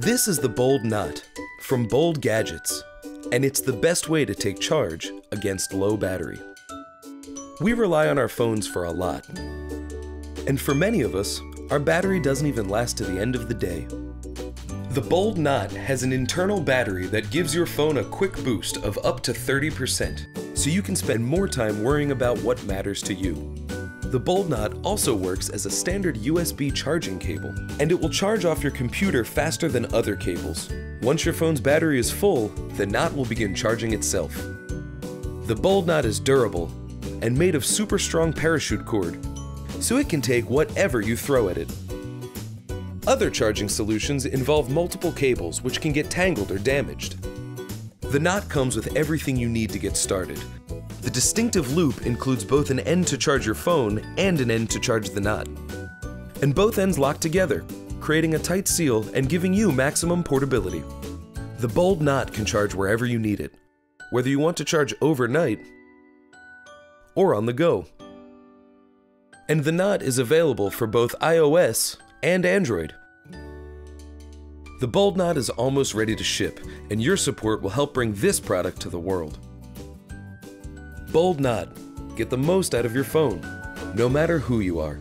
This is the Bold Knot from Bold Gadgets, and it's the best way to take charge against low battery. We rely on our phones for a lot, and for many of us, our battery doesn't even last to the end of the day. The Bold Knot has an internal battery that gives your phone a quick boost of up to 30%, so you can spend more time worrying about what matters to you. The Bold Knot also works as a standard USB charging cable, and it will charge off your computer faster than other cables. Once your phone's battery is full, the knot will begin charging itself. The Bold Knot is durable and made of super strong parachute cord, so it can take whatever you throw at it. Other charging solutions involve multiple cables which can get tangled or damaged. The Knot comes with everything you need to get started. The distinctive loop includes both an end to charge your phone and an end to charge the Knot. And both ends lock together, creating a tight seal and giving you maximum portability. The Bold Knot can charge wherever you need it, whether you want to charge overnight or on the go. And the Knot is available for both iOS and Android. The Bold Knot is almost ready to ship, and your support will help bring this product to the world. Bold Knot. Get the most out of your phone, no matter who you are.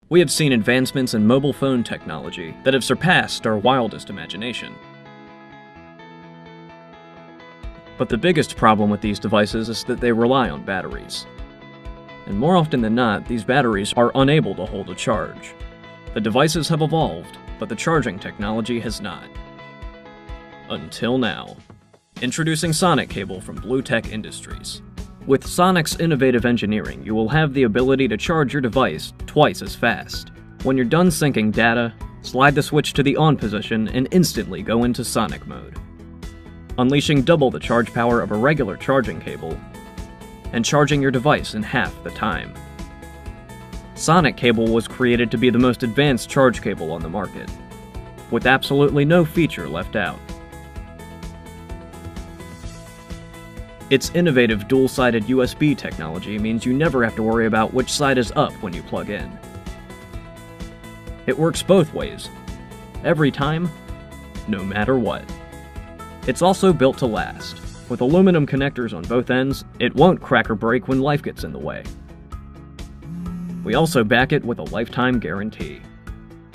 We have seen advancements in mobile phone technology that have surpassed our wildest imagination. But the biggest problem with these devices is that they rely on batteries. And more often than not, these batteries are unable to hold a charge. The devices have evolved, but the charging technology has not. Until now. Introducing Sonic Cable from Bluetech Industries. With Sonic's innovative engineering, you will have the ability to charge your device twice as fast. When you're done syncing data, slide the switch to the on position and instantly go into Sonic mode, unleashing double the charge power of a regular charging cable and charging your device in half the time. Sonic Cable was created to be the most advanced charge cable on the market, with absolutely no feature left out. Its innovative dual-sided USB technology means you never have to worry about which side is up when you plug in. It works both ways, every time, no matter what. It's also built to last. With aluminum connectors on both ends, it won't crack or break when life gets in the way. We also back it with a lifetime guarantee.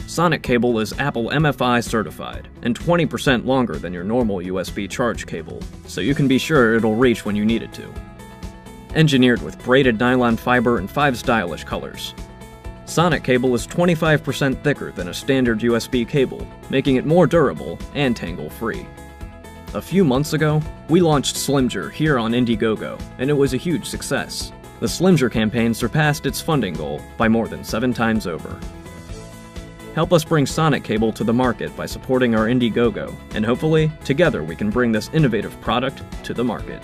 Sonic Cable is Apple MFI certified, and 20% longer than your normal USB charge cable, so you can be sure it'll reach when you need it to. Engineered with braided nylon fiber in 5 stylish colors. Sonic Cable is 25% thicker than a standard USB cable, making it more durable and tangle-free. A few months ago, we launched Slimger here on Indiegogo, and it was a huge success. The Slimger campaign surpassed its funding goal by more than 7 times over. Help us bring Sonic Cable to the market by supporting our Indiegogo, and hopefully, together we can bring this innovative product to the market.